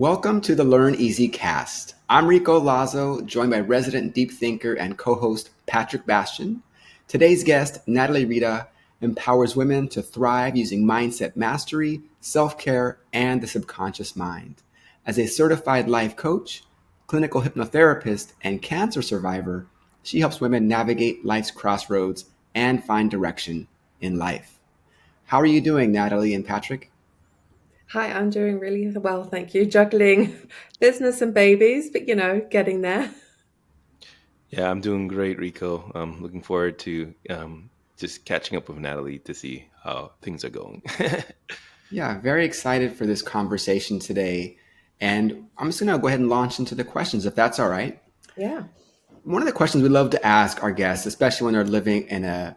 Welcome to the Learneezee Cast. I'm Rico Lazo, joined by resident deep thinker and co-host Patrick Bastien. Today's guest, Natalie Riede, empowers women to thrive using mindset mastery, self-care, and the subconscious mind. As a certified life coach, clinical hypnotherapist, and cancer survivor, she helps women navigate life's crossroads and find direction in life. How are you doing, Natalie and Patrick? Hi, I'm doing really well, thank you. Juggling business and babies, but getting there. Yeah, I'm doing great, Rico. I'm looking forward to just catching up with Natalie to see how things are going. Yeah, very excited for this conversation today. And I'm just going to go ahead and launch into the questions, if that's all right. Yeah. One of the questions we love to ask our guests, especially when they're living in a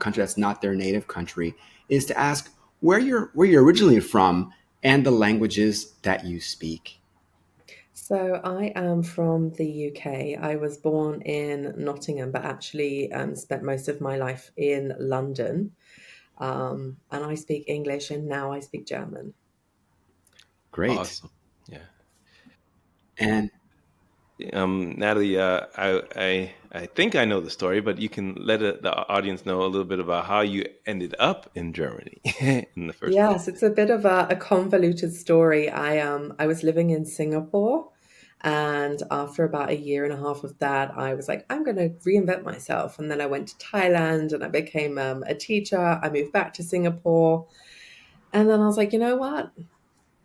country that's not their native country, is to ask where you're originally from and the languages that you speak. So I am from the UK. I was born in Nottingham, but actually spent most of my life in London. And I speak English and now I speak German. Great. Awesome. Yeah. And Natalie, I think I know the story, but you can let the audience know a little bit about how you ended up in Germany in the first place. Yes, it's a bit of a convoluted story. I was living in Singapore, and after about a year and a half of that, I was like, I'm going to reinvent myself. And then I went to Thailand and I became a teacher. I moved back to Singapore, and then I was like, you know what?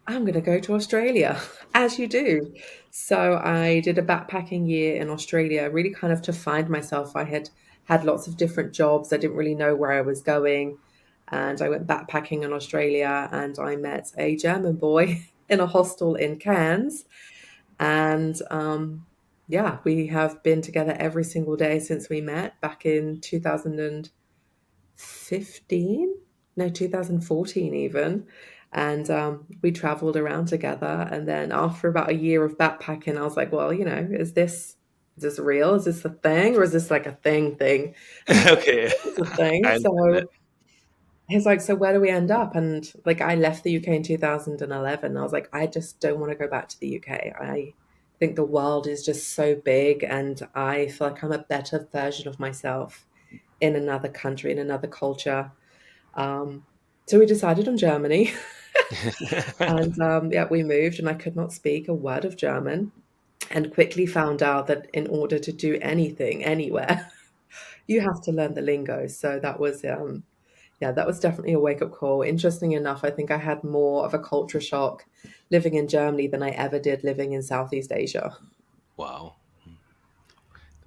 I'm going to go to Australia, as you do. So I did a backpacking year in Australia, really kind of to find myself. I had lots of different jobs. I didn't really know where I was going. And I went backpacking in Australia and I met a German boy in a hostel in Cairns. And yeah, we have been together every single day since we met back in 2015, no, 2014 even. And we traveled around together. And then after about a year of backpacking, I was like, well, is this real? Is this a thing? Or is this like a thing? And he's like, Okay, it's a thing. I understand that. So he's like, so where do we end up? And like, I left the UK in 2011. I was like, I just don't want to go back to the UK. I think the world is just so big, and I feel like I'm a better version of myself in another country, in another culture. Um, so we decided on Germany, and yeah, we moved, and I could not speak a word of German, and quickly found out that in order to do anything anywhere, you have to learn the lingo. So that was yeah, that was definitely a wake up call. Interesting enough, I think I had more of a culture shock living in Germany than I ever did living in Southeast Asia. Wow.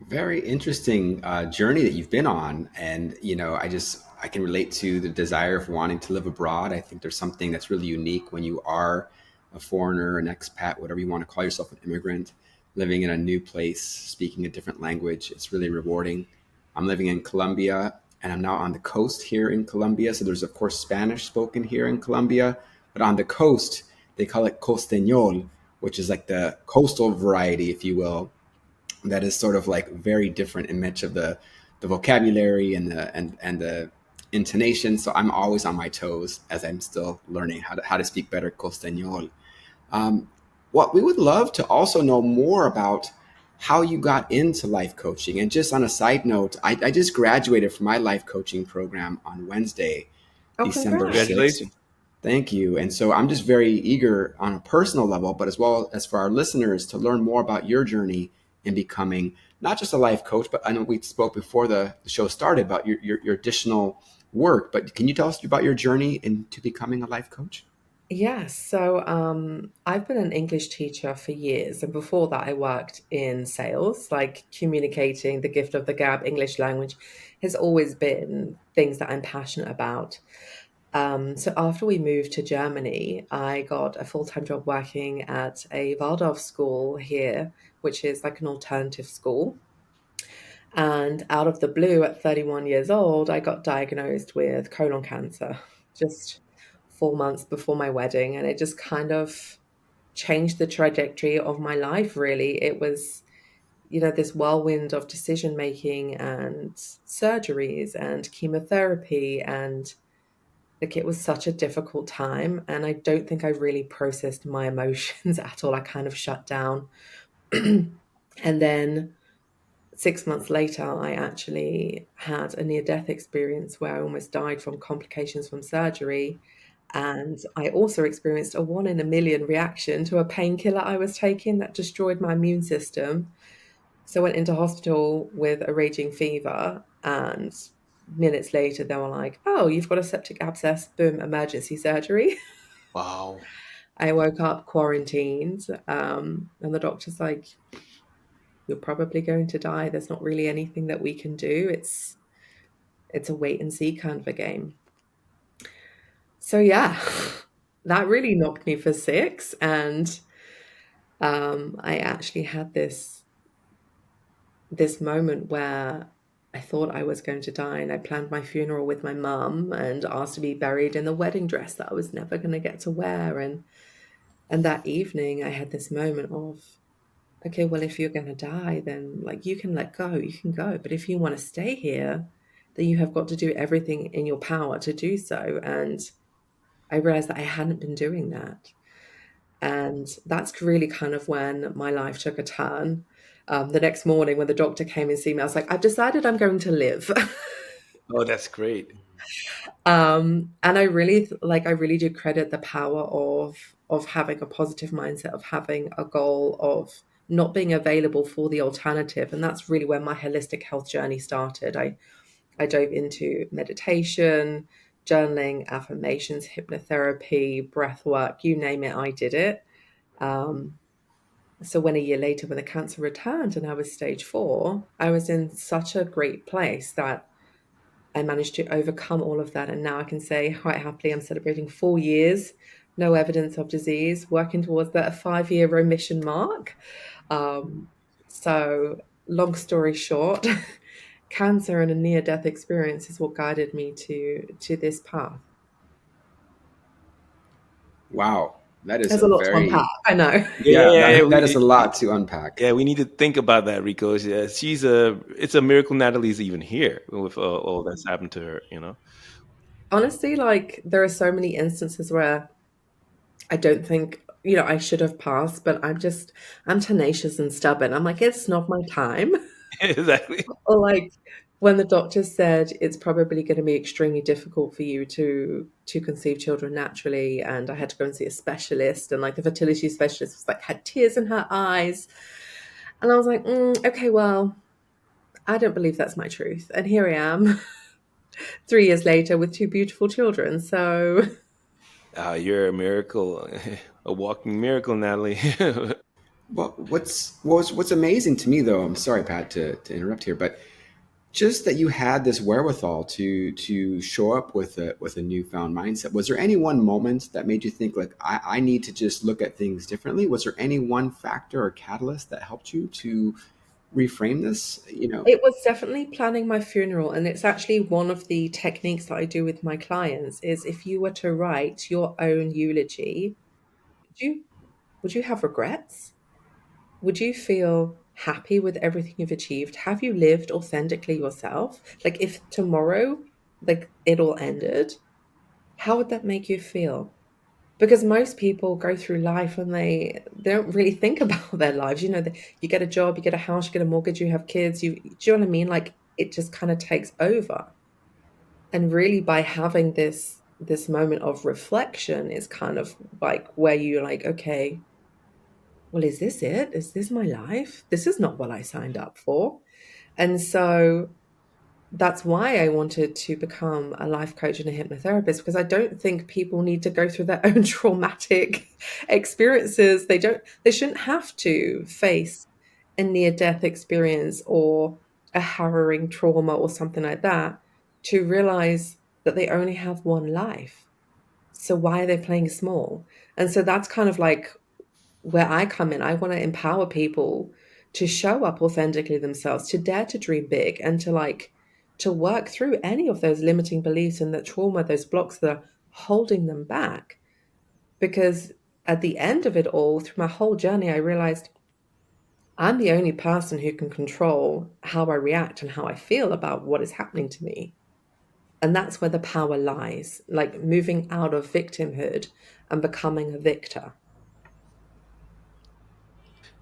very interesting journey that you've been on, and I can relate to the desire of wanting to live abroad. I think there's something that's really unique when you are a foreigner, an expat, whatever you want to call yourself, an immigrant, living in a new place, speaking a different language. It's really rewarding. I'm living in Colombia, and I'm now on the coast here in Colombia. So there's of course Spanish spoken here in Colombia, but on the coast they call it costeñol, which is like the coastal variety, if you will, that is sort of like very different in much of the vocabulary and the intonation. So I'm always on my toes as I'm still learning how to speak better Costeñol. Um, what we would love to also know more about how you got into life coaching. And just on a side note, I just graduated from my life coaching program on Wednesday, Oh, December congrats. 6th. Congratulations. Thank you. And so I'm just very eager on a personal level, but as well as for our listeners to learn more about your journey in becoming not just a life coach, but I know we spoke before the show started about your additional work. But can you tell us about your journey into becoming a life coach? Yes, so I've been an English teacher for years, and before that, I worked in sales, like communicating the gift of the gab. English language has always been things that I'm passionate about. So after we moved to Germany, I got a full-time job working at a Waldorf school here, which is like an alternative school. And out of the blue, at 31 years old, I got diagnosed with colon cancer just 4 months before my wedding. And it just kind of changed the trajectory of my life, really. It was, this whirlwind of decision making and surgeries and chemotherapy and Like it was such a difficult time, and I don't think I really processed my emotions at all. I kind of shut down. And then 6 months later, I actually had a near death experience where I almost died from complications from surgery. And I also experienced a 1 in a million reaction to a painkiller I was taking that destroyed my immune system. So I went into hospital with a raging fever, and minutes later, they were like, "Oh, you've got a septic abscess, boom, emergency surgery." Wow. I woke up quarantined, and the doctor's like, "You're probably going to die. There's not really anything that we can do. It's a wait and see kind of a game." So yeah, that really knocked me for six, and I actually had this moment where I thought I was going to die, and I planned my funeral with my mum and asked to be buried in the wedding dress that I was never going to get to wear. And that evening, I had this moment of, okay, well, if you're going to die, then like you can let go, you can go. But if you want to stay here, then you have got to do everything in your power to do so. And I realized that I hadn't been doing that. And that's really kind of when my life took a turn. The next morning, when the doctor came and see me, I was like, I've decided I'm going to live. Oh, that's great. And I really I really do credit the power of having a positive mindset, of having a goal, of not being available for the alternative. And that's really where my holistic health journey started. I dove into meditation, journaling, affirmations, hypnotherapy, breath work, you name it, I did it. Um, so when a year later, when the cancer returned and I was stage 4, I was in such a great place that I managed to overcome all of that. And now I can say quite happily, I'm celebrating 4 years, no evidence of disease, working towards that 5-year remission mark. Um, so, long story short, cancer and a near death experience is what guided me to this path. Wow, that is There's a a lot to unpack, very I know. yeah, Yeah, that is a lot to unpack. yeah, we need to think about that, Rico. It's a miracle Natalie's even here with all that's happened to her, you know? Honestly, like there are so many instances where I don't think, I should have passed, but I'm tenacious and stubborn. I'm like, it's not my time. Exactly. Or like when the doctor said it's probably going to be extremely difficult for you to conceive children naturally, and I had to go and see a specialist, and like the fertility specialist was like had tears in her eyes, and I was like, okay, well, I don't believe that's my truth, and here I am, 3 years later with two beautiful children. So You're a miracle, a walking miracle, Natalie. Well, what's amazing to me, though, I'm sorry, Pat, to interrupt here, but just that you had this wherewithal to show up with a newfound mindset. Was there any one moment that made you think like I need to just look at things differently? Was there any one factor or catalyst that helped you to reframe this? it was definitely planning my funeral, and it's actually one of the techniques that I do with my clients is if you were to write your own eulogy, would you would you have regrets? Would you feel happy with everything you've achieved? Have you lived authentically yourself? Like if tomorrow, like it all ended, how would that make you feel? Because most people go through life and they don't really think about their lives. You get a job, you get a house, you get a mortgage, you have kids. Do you know what I mean? Like it just kind of takes over. And really, by having this moment of reflection, is kind of like where you're like, okay, well, is this it? Is this my life? This is not what I signed up for. And so that's why I wanted to become a life coach and a hypnotherapist, because I don't think people need to go through their own traumatic experiences. They shouldn't have to face a near death experience or a harrowing trauma or something like that to realize that they only have one life. So why are they playing small? And so that's kind of like where I come in. I want to empower people to show up authentically themselves, to dare to dream big, and to work through any of those limiting beliefs and that trauma, those blocks that are holding them back. Because at the end of it all, through my whole journey, I realized I'm the only person who can control how I react and how I feel about what is happening to me. And that's where the power lies, like moving out of victimhood and becoming a victor.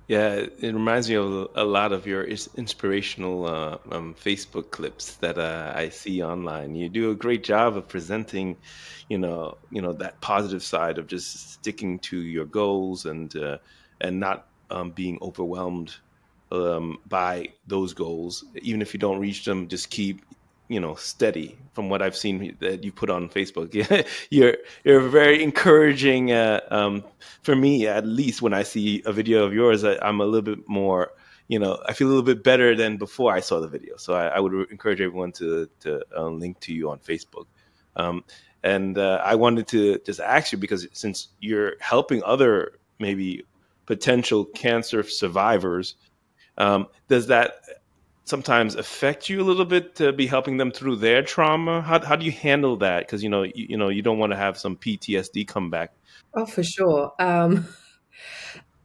Yeah, it reminds me of a lot of your inspirational Facebook clips that I see online. You do a great job of presenting, that positive side of just sticking to your goals and not being overwhelmed by those goals. Even if you don't reach them, just keep steady. From what I've seen that you put on Facebook, yeah, you're very encouraging. For me, at least when I see a video of yours, I'm a little bit more, I feel a little bit better than before I saw the video. So I would encourage everyone to link to you on Facebook. Um, and I wanted to just ask you, because since you're helping other maybe potential cancer survivors, does that sometimes affect you a little bit to be helping them through their trauma? How do you handle that? Because you don't want to have some PTSD come back. Oh, for sure.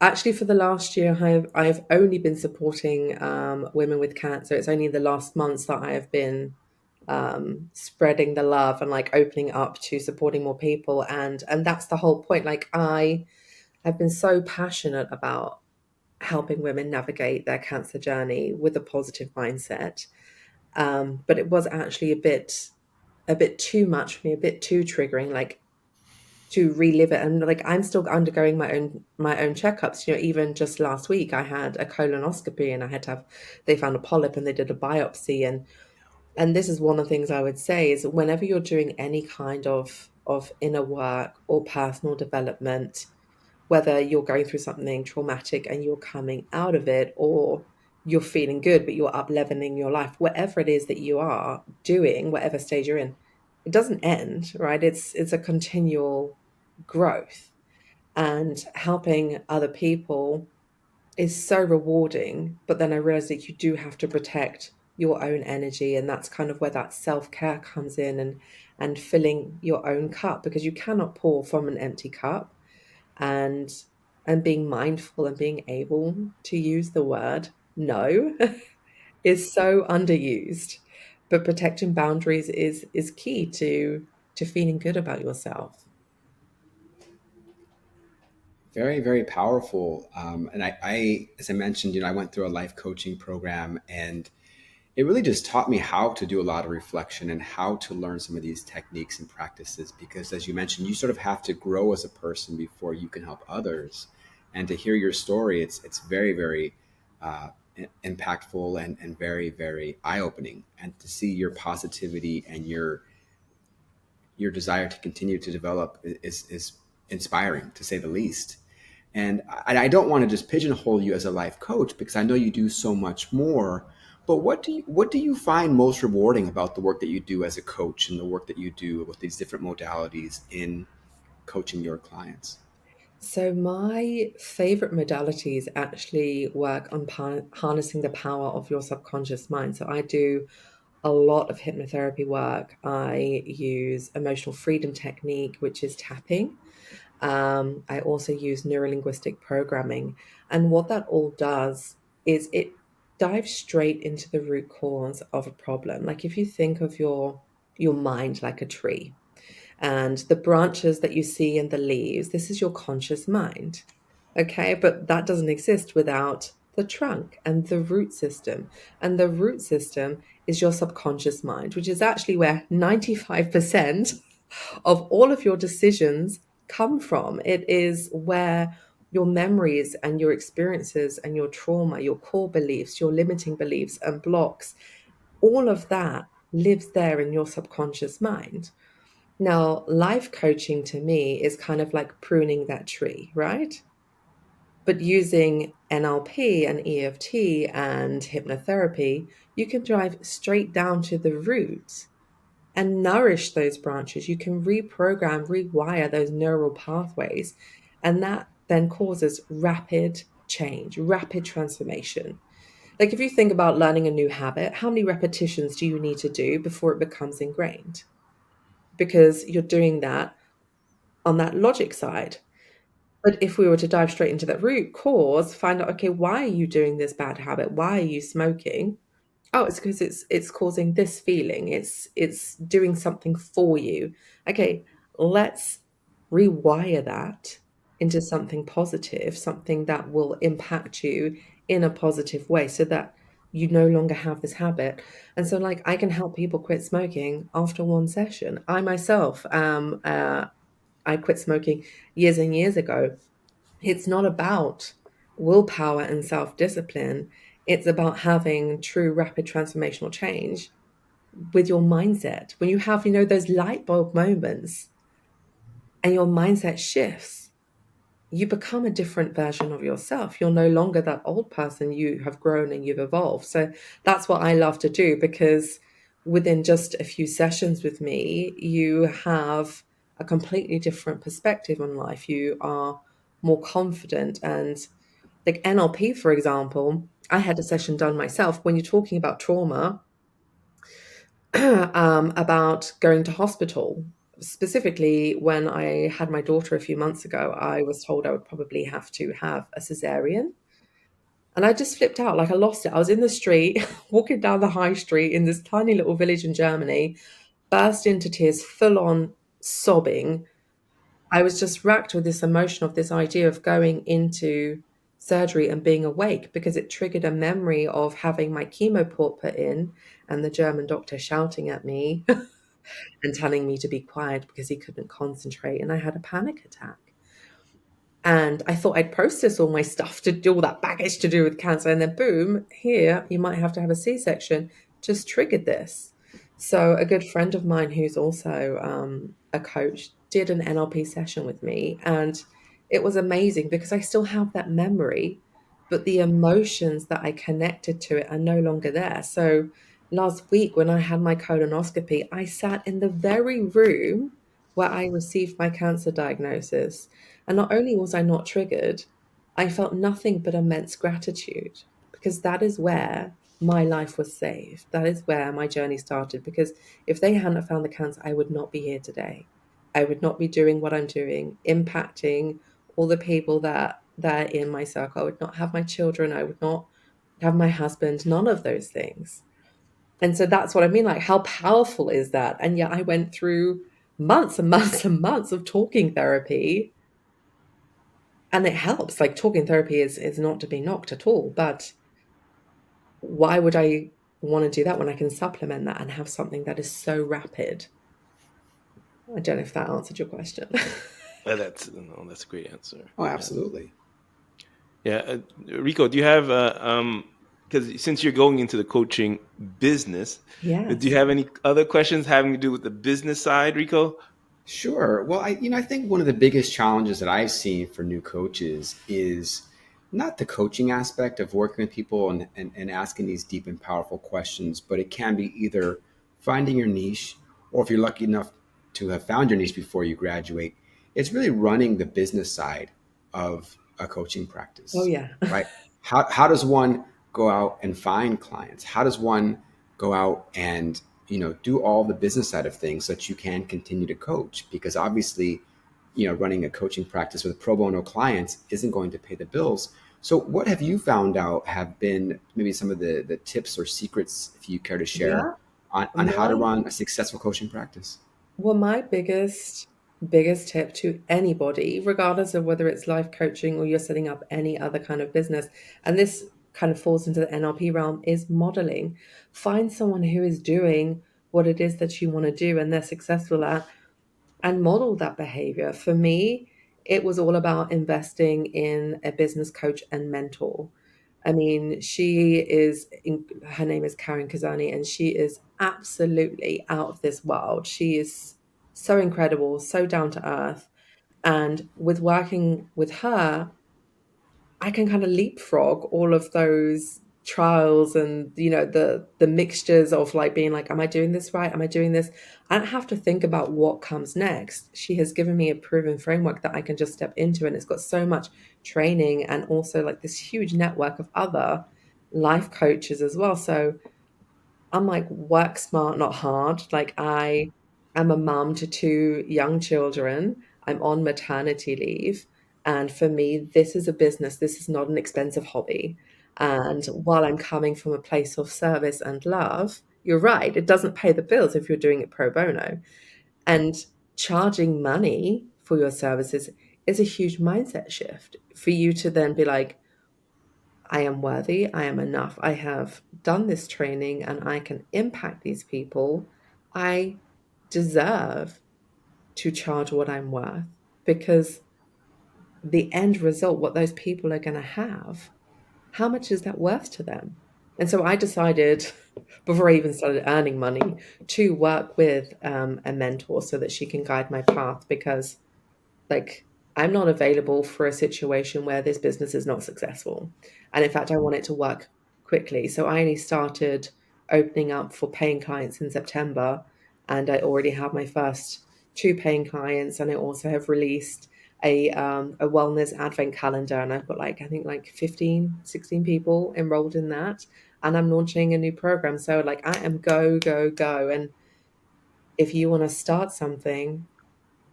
Actually, for the last year, I've only been supporting women with cancer. It's only the last months that I have been spreading the love and like opening up to supporting more people, and that's the whole point. Like I have been so passionate about helping women navigate their cancer journey with a positive mindset. But it was actually a bit too much for me, a bit too triggering. Like to relive it, and like I'm still undergoing my own checkups. Even just last week I had a colonoscopy and I had to have, they found a polyp and they did a biopsy. And this is one of the things I would say is whenever you're doing any kind of inner work or personal development, whether you're going through something traumatic and you're coming out of it, or you're feeling good but you're up leveling your life, whatever it is that you are doing, whatever stage you're in, it doesn't end, right? It's a continual growth, and helping other people is so rewarding. But then I realized that you do have to protect your own energy, and that's kind of where that self-care comes in, and filling your own cup, because you cannot pour from an empty cup. And and being mindful and being able to use the word no is so underused. But protecting boundaries is key to feeling good about yourself. Very, very powerful. And as I mentioned, I went through a life coaching program, and it really just taught me how to do a lot of reflection and how to learn some of these techniques and practices. Because as you mentioned, you sort of have to grow as a person before you can help others. And to hear your story, it's very, very impactful and very, very eye opening. And to see your positivity and your desire to continue to develop is inspiring, to say the least. And I don't want to just pigeonhole you as a life coach, because I know you do so much more. But what do you find most rewarding about the work that you do as a coach and the work that you do with these different modalities in coaching your clients? So my favorite modalities actually work on harnessing the power of your subconscious mind. So I do a lot of hypnotherapy work. I use emotional freedom technique, which is tapping. I also use neurolinguistic programming. And what that all does is it dives straight into the root cause of a problem. Like if you think of your mind like a tree, and the branches that you see in the leaves, this is your conscious mind. Okay, but that doesn't exist without the trunk and the root system. And the root system is your subconscious mind, which is actually where 95% of all of your decisions come from. It is where your memories and your experiences and your trauma, your core beliefs, your limiting beliefs and blocks, all of that lives there in your subconscious mind. Now, life coaching to me is kind of like pruning that tree, right? But using NLP and EFT and hypnotherapy, you can drive straight down to the root and nourish those branches. You can reprogram, rewire those neural pathways. And that then causes rapid change, rapid transformation. Like if you think about learning a new habit, how many repetitions do you need to do before it becomes ingrained? Because you're doing that on that logic side. But if we were to dive straight into that root cause, find out, okay, why are you doing this bad habit? Why are you smoking? Oh, it's because it's causing this feeling. It's doing something for you. Okay, let's rewire that into something positive, something that will impact you in a positive way so that you no longer have this habit. And so like I can help people quit smoking after one session. I myself I quit smoking years and years ago. It's not about willpower and self discipline. It's about having true rapid transformational change with your mindset. When you have, those light bulb moments and your mindset shifts, you become a different version of yourself. You're no longer that old person. You have grown and you've evolved. So that's what I love to do, because within just a few sessions with me, you have a completely different perspective on life. You are more confident. And like NLP, for example, I had a session done myself. When you're talking about trauma, about going to hospital. Specifically, when I had my daughter a few months ago, I was told I would probably have to have a cesarean. And I just flipped out, like I lost it. I was in the street, walking down the high street in this tiny little village in Germany, burst into tears, full on sobbing. I was just racked with this emotion of this idea of going into surgery and being awake, because it triggered a memory of having my chemo port put in and the German doctor shouting at me and telling me to be quiet because he couldn't concentrate. And I had a panic attack. And I thought I'd process all my stuff, to do all that baggage to do with cancer. And then, boom, here, you might have to have a C section, just triggered this. So, a good friend of mine who's also a coach did an NLP session with me. And it was amazing because I still have that memory, but the emotions that I connected to it are no longer there. So, last week when I had my colonoscopy, I sat in the very room where I received my cancer diagnosis. And not only was I not triggered, I felt nothing but immense gratitude, because that is where my life was saved. That is where my journey started. Because if they hadn't found the cancer, I would not be here today. I would not be doing what I'm doing, impacting all the people that are in my circle. I would not have my children. I would not have my husband, none of those things. And so that's what I mean. Like, how powerful is that? And yet I went through months and months and months of talking therapy, and it helps. Like, talking therapy is not to be knocked at all, but why would I want to do that when I can supplement that and have something that is so rapid? I don't know if that answered your question. That's no, that's a great answer. Oh, Yeah, absolutely. yeah. Rico, do you have because since you're going into the coaching business, do you Yes. have any other questions having to do with the business side, Rico? Sure. Well, I think one of the biggest challenges that I've seen for new coaches is not the coaching aspect of working with people and asking these deep and powerful questions, but it can be either finding your niche, or if you're lucky enough to have found your niche before you graduate, it's really running the business side of a coaching Oh, practice, yeah. right? How does one go out and find clients? How does one go out and do all the business side of things so that you can continue to coach? Because obviously, running a coaching practice with pro bono clients isn't going to pay the bills. So what have you found out have been maybe some of the tips or secrets, if you care to share, Yeah. on how to My run a successful coaching practice? Well, my biggest tip to anybody, regardless of whether it's life coaching or you're setting up any other kind of business, and this kind of falls into the NLP realm, is modeling. Find someone who is doing what it is that you want to do and they're successful at, and model that behavior. For me, it was all about investing in a business coach and mentor. I mean, her name is Karen Kazani, and she is absolutely out of this world. She is so incredible, so down to earth. And with working with her, I can kind of leapfrog all of those trials and the mixtures of like being like, am I doing this right? Am I doing this? I don't have to think about what comes next. She has given me a proven framework that I can just step into, and it's got so much training and also like this huge network of other life coaches as well. So I'm like, work smart, not hard. Like, I am a mum to two young children. I'm on maternity leave. And for me, this is a business. This is not an expensive hobby. And while I'm coming from a place of service and love, you're right, it doesn't pay the bills if you're doing it pro bono. And charging money for your services is a huge mindset shift for you to then be like, I am worthy, I am enough, I have done this training and I can impact these people. I deserve to charge what I'm worth because the end result, what those people are going to have, how much is that worth to them? And so I decided, before I even started earning money, to work with a mentor so that she can guide my path because, like, I'm not available for a situation where this business is not successful. And in fact, I want it to work quickly. So I only started opening up for paying clients in September, and I already have my first two paying clients. And I also have released a wellness advent calendar, and I've got like, I think like 15, 16 people enrolled in that. And I'm launching a new program. So like I am go, go, go. And if you want to start something,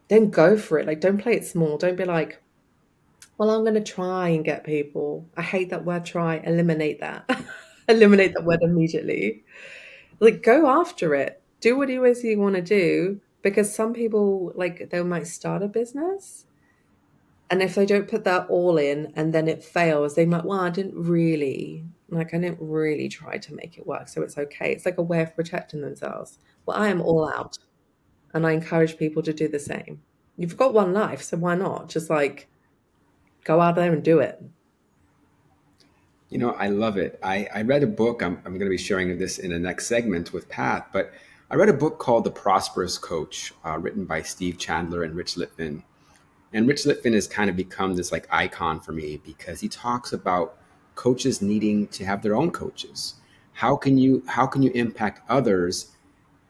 then go for it. Like, don't play it small. Don't be like, well, I'm going to try and get people. I hate that word try. Eliminate that. Eliminate that word immediately. Like, go after it. Do what it is you want to do because some people, like, they might start a business. And if they don't put that all in and then it fails, they might, well, I didn't really try to make it work. So it's okay. It's like a way of protecting themselves. Well, I am all out. And I encourage people to do the same. You've got one life, so why not? Just like go out there and do it. You know, I love it. I read a book. I'm going to be sharing this in the next segment with Pat, but I read a book called The Prosperous Coach, written by Steve Chandler and Rich Litvin. And Rich Litvin has kind of become this like icon for me because he talks about coaches needing to have their own coaches. How can you impact others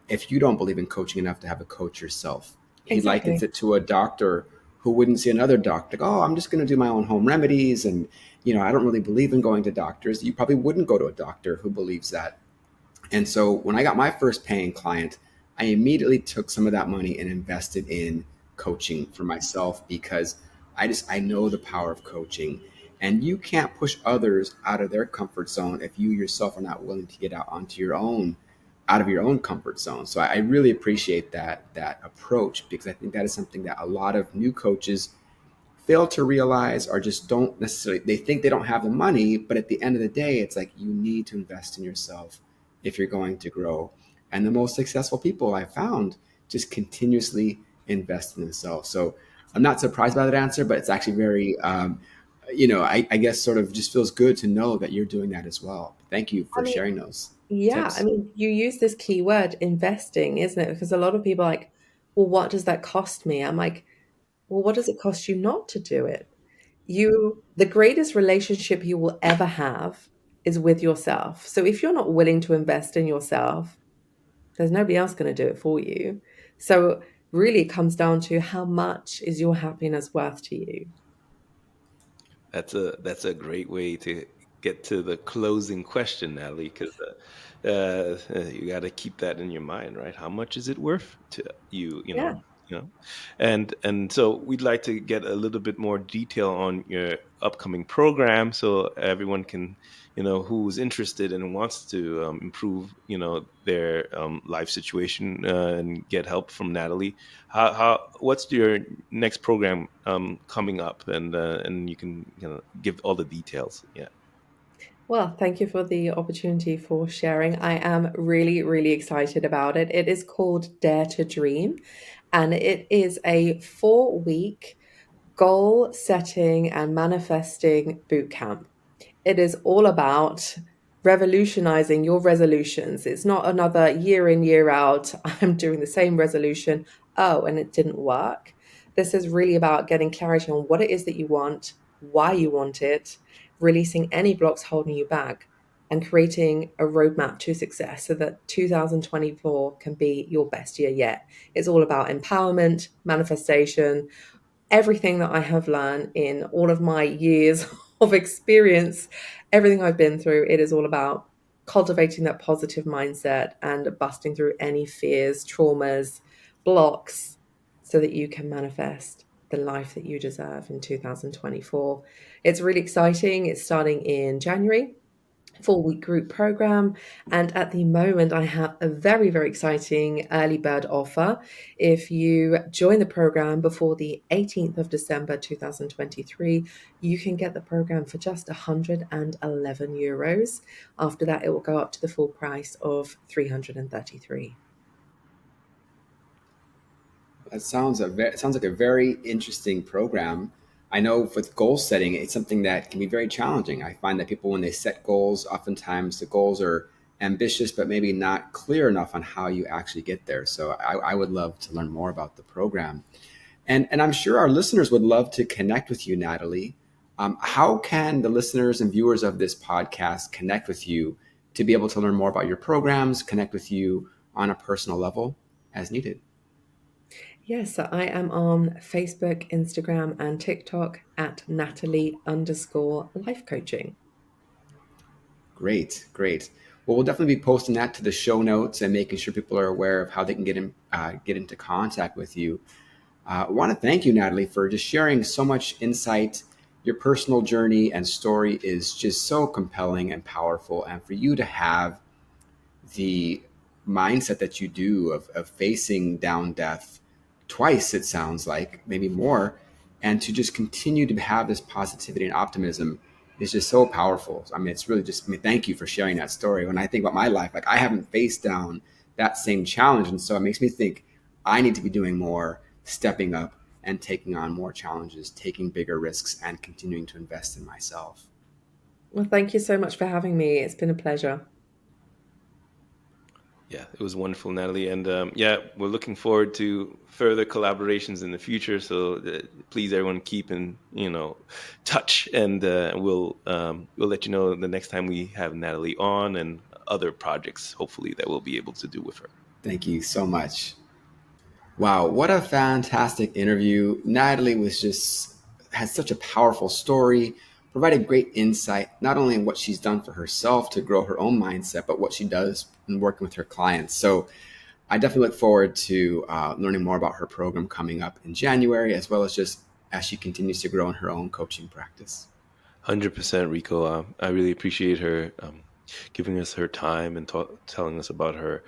if you don't believe in coaching enough to have a coach yourself? He likens Exactly. it to a doctor who wouldn't see another doctor, like, oh, I'm just going to do my own home remedies. And, I don't really believe in going to doctors. You probably wouldn't go to a doctor who believes that. And so when I got my first paying client, I immediately took some of that money and invested in coaching for myself because I know the power of coaching. And you can't push others out of their comfort zone if you yourself are not willing to get out of your own comfort zone. So I really appreciate that approach because I think that is something that a lot of new coaches fail to realize or just don't necessarily, they think they don't have the money, but at the end of the day it's like you need to invest in yourself if you're going to grow. And the most successful people I found just continuously invest in themselves. So I'm not surprised by that answer, but it's actually very I guess sort of just feels good to know that you're doing that as well. Thank you I for mean, sharing those yeah, I tips. mean, you use this key word investing, isn't it? Because a lot of people are like, well, what does that cost me? I'm like, well, what does it cost you not to do it? The greatest relationship you will ever have is with yourself. So if you're not willing to invest in yourself, there's nobody else going to do it for you. So really it comes down to how much is your happiness worth to you? That's a great way to get to the closing question, Natalie, because you got to keep that in your mind, right? How much is it worth to you? Yeah. You know, and so we'd like to get a little bit more detail on your upcoming program, so everyone can, who's interested and wants to improve, their life situation and get help from Natalie. How what's your next program coming up, and you can give all the details. Yeah. Well, thank you for the opportunity for sharing. I am really, really excited about it. It is called Dare to Dream, and it is a 4-week goal setting and manifesting boot camp. It is all about revolutionizing your resolutions. It's not another year in, year out. I'm doing the same resolution. Oh, and it didn't work. This is really about getting clarity on what it is that you want, why you want it, releasing any blocks holding you back, and creating a roadmap to success so that 2024 can be your best year yet. It's all about empowerment, manifestation, everything that I have learned in all of my years of experience, everything I've been through, it is all about cultivating that positive mindset and busting through any fears, traumas, blocks, so that you can manifest the life that you deserve in 2024. It's really exciting. It's starting in January. 4-week group program. And at the moment, I have a very, very exciting early bird offer. If you join the program before the 18th of December 2023, you can get the program for just €111. After that, it will go up to the full price of $333. That sounds like a very interesting program. I know with goal setting, it's something that can be very challenging. I find that people, when they set goals, oftentimes the goals are ambitious, but maybe not clear enough on how you actually get there. So I would love to learn more about the program. And I'm sure our listeners would love to connect with you, Natalie. How can the listeners and viewers of this podcast connect with you to be able to learn more about your programs, connect with you on a personal level as needed? Yes, so I am on Facebook, Instagram, and TikTok at Natalie_life coaching. Great, great. Well, we'll definitely be posting that to the show notes and making sure people are aware of how they can get into contact with you. I want to thank you, Natalie, for just sharing so much insight. Your personal journey and story is just so compelling and powerful, and for you to have the mindset that you do of facing down death twice, it sounds like, maybe more, and to just continue to have this positivity and optimism is just so powerful. I mean, it's really just, I mean, thank you for sharing that story. When I think about my life, like I haven't faced down that same challenge. And so it makes me think I need to be doing more, stepping up and taking on more challenges, taking bigger risks, and continuing to invest in myself. Well, thank you so much for having me. It's been a pleasure. Yeah, it was wonderful, Natalie, and yeah, we're looking forward to further collaborations in the future. So please, everyone, keep in touch, and we'll let you know the next time we have Natalie on and other projects, hopefully, that we'll be able to do with her. Thank you so much. Wow, what a fantastic interview. Natalie was just has such a powerful story, provided great insight, not only in what she's done for herself to grow her own mindset, but what she does in working with her clients. So I definitely look forward to learning more about her program coming up in January, as well as just as she continues to grow in her own coaching practice. 100%, Rico. I really appreciate her giving us her time and telling us about her,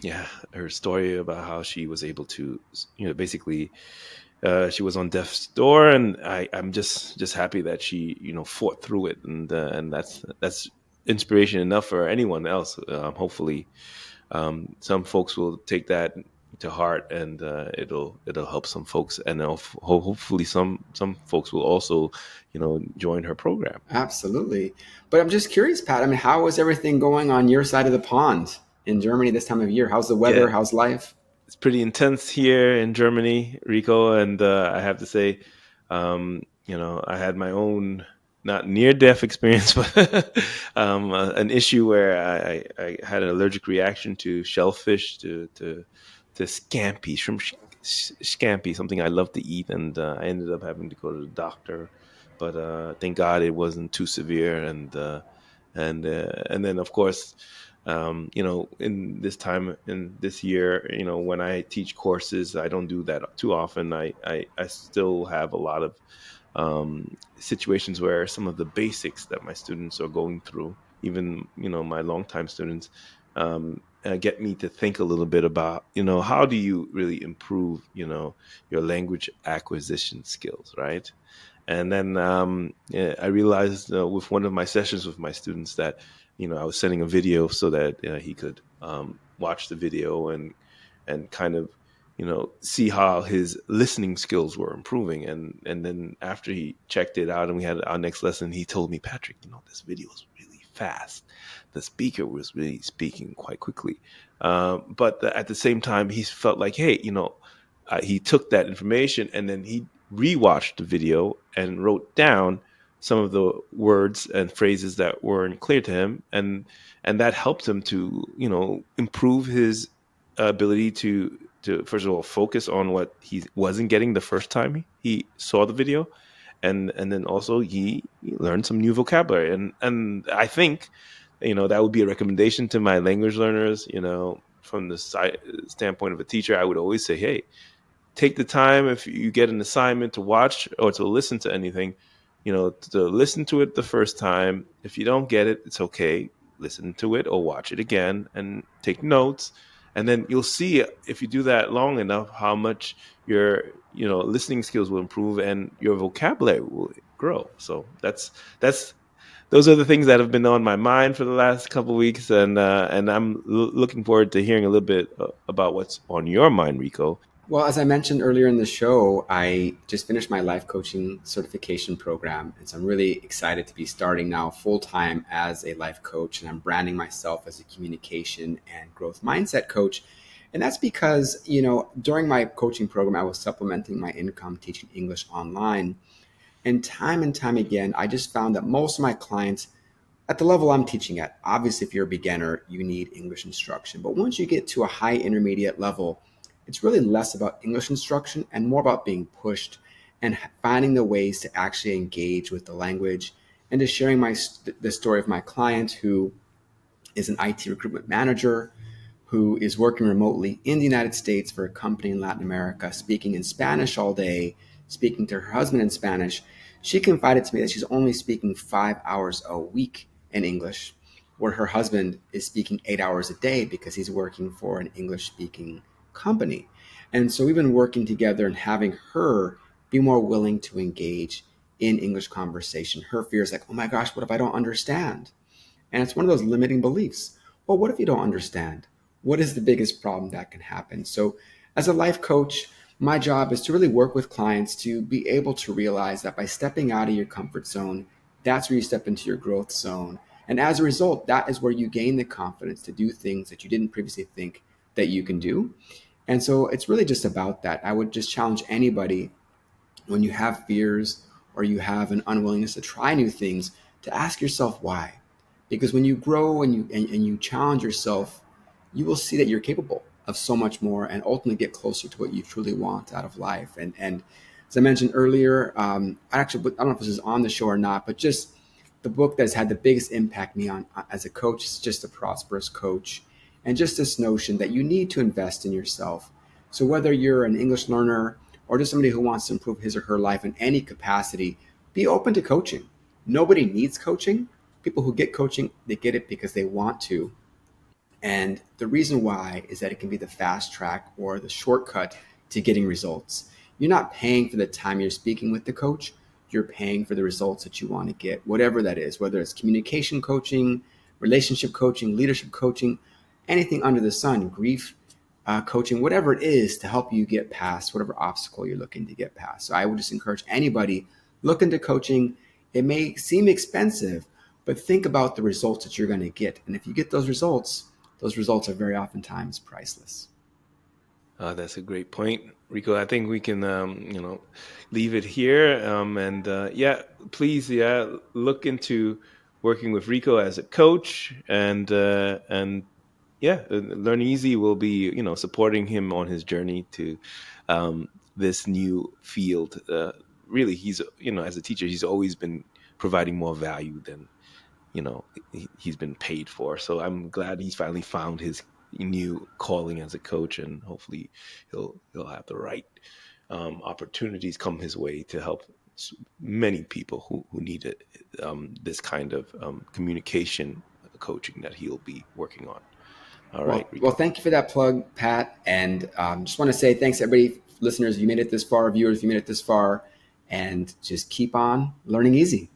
yeah, her story about how she was able to, basically, she was on death's door, and I'm just happy that she, fought through it, and that's inspiration enough for anyone else. Hopefully, some folks will take that to heart, and it'll help some folks, and hopefully some folks will also join her program. Absolutely. But I'm just curious, Pat. I mean, how is everything going on your side of the pond in Germany this time of year? How's the Yeah, weather? How's life? it's pretty intense here in Germany, Rico, and I have to say, I had my own not near death experience, but an issue where I had an allergic reaction to shellfish, to scampi, shrimp scampi, something I love to eat, and I ended up having to go to the doctor. But thank God it wasn't too severe, and then of course, in this time in this year, when I teach courses, I don't do that too often. I still have a lot of situations where some of the basics that my students are going through, even my longtime students, get me to think a little bit about how do you really improve your language acquisition skills, right? And then yeah, I realized with one of my sessions with my students that I was sending a video so that he could watch the video and kind of see how his listening skills were improving. And then after he checked it out and we had our next lesson, he told me, Patrick, this video was really fast. The speaker was really speaking quite quickly, but at the same time, he felt like, hey, he took that information and then he rewatched the video and wrote down some of the words and phrases that weren't clear to him, and that helped him to improve his ability to first of all focus on what he wasn't getting the first time he saw the video, and then also he learned some new vocabulary, and I think that would be a recommendation to my language learners. From the standpoint of a teacher, I would always say, hey, take the time if you get an assignment to watch or to listen to anything. to listen to it the first time. If you don't get it, it's okay. Listen to it or watch it again and take notes. And then you'll see, if you do that long enough, how much your listening skills will improve and your vocabulary will grow. So that's those are the things that have been on my mind for the last couple of weeks, and I'm looking forward to hearing a little bit about what's on your mind, Rico. Well, as I mentioned earlier in the show, I just finished my life coaching certification program. And so I'm really excited to be starting now full time as a life coach. And I'm branding myself as a communication and growth mindset coach. And that's because, during my coaching program, I was supplementing my income teaching English online. And time again, I just found that most of my clients at the level I'm teaching at, obviously, if you're a beginner, you need English instruction. But once you get to a high intermediate level, it's really less about English instruction and more about being pushed and finding the ways to actually engage with the language and to sharing the story of my client who is an IT recruitment manager who is working remotely in the United States for a company in Latin America, speaking in Spanish all day, speaking to her husband in Spanish. She confided to me that she's only speaking 5 hours a week in English, where her husband is speaking 8 hours a day because he's working for an English speaking company. And so we've been working together and having her be more willing to engage in English conversation. Her fear is like, oh my gosh, what if I don't understand? And it's one of those limiting beliefs. Well, what if you don't understand? What is the biggest problem that can happen? So, as a life coach, my job is to really work with clients to be able to realize that by stepping out of your comfort zone, that's where you step into your growth zone. And as a result, that is where you gain the confidence to do things that you didn't previously think that you can do. And so it's really just about that. I would just challenge anybody when you have fears or you have an unwillingness to try new things to ask yourself why. Because when you grow and you challenge yourself, you will see that you're capable of so much more and ultimately get closer to what you truly want out of life. And as I mentioned earlier, I don't know if this is on the show or not, but just the book that's had the biggest impact me on as a coach is just A Prosperous Coach, and just this notion that you need to invest in yourself. So whether you're an English learner or just somebody who wants to improve his or her life in any capacity, be open to coaching. Nobody needs coaching. People who get coaching, they get it because they want to. And the reason why is that it can be the fast track or the shortcut to getting results. You're not paying for the time you're speaking with the coach. You're paying for the results that you want to get, whatever that is, whether it's communication coaching, relationship coaching, leadership coaching, anything under the sun, grief coaching, whatever it is to help you get past whatever obstacle you're looking to get past. So I would just encourage anybody look into coaching. It may seem expensive, but think about the results that you're going to get. And if you get those results are very oftentimes priceless. That's a great point, Rico. I think we can, leave it here. And yeah, please, yeah, look into working with Rico as a coach, and yeah, Learneezee will be, supporting him on his journey to um, this new field. Really, he's, as a teacher, he's always been providing more value than he's been paid for. So I'm glad he's finally found his new calling as a coach, and hopefully he'll have the right opportunities come his way to help many people who need it, this kind of communication coaching that he'll be working on. All right, Well, Rico. thank you for that plug, Pat. And just want to say thanks, everybody, listeners. If you made it this far, viewers, if you made it this far, and just keep on learning easy.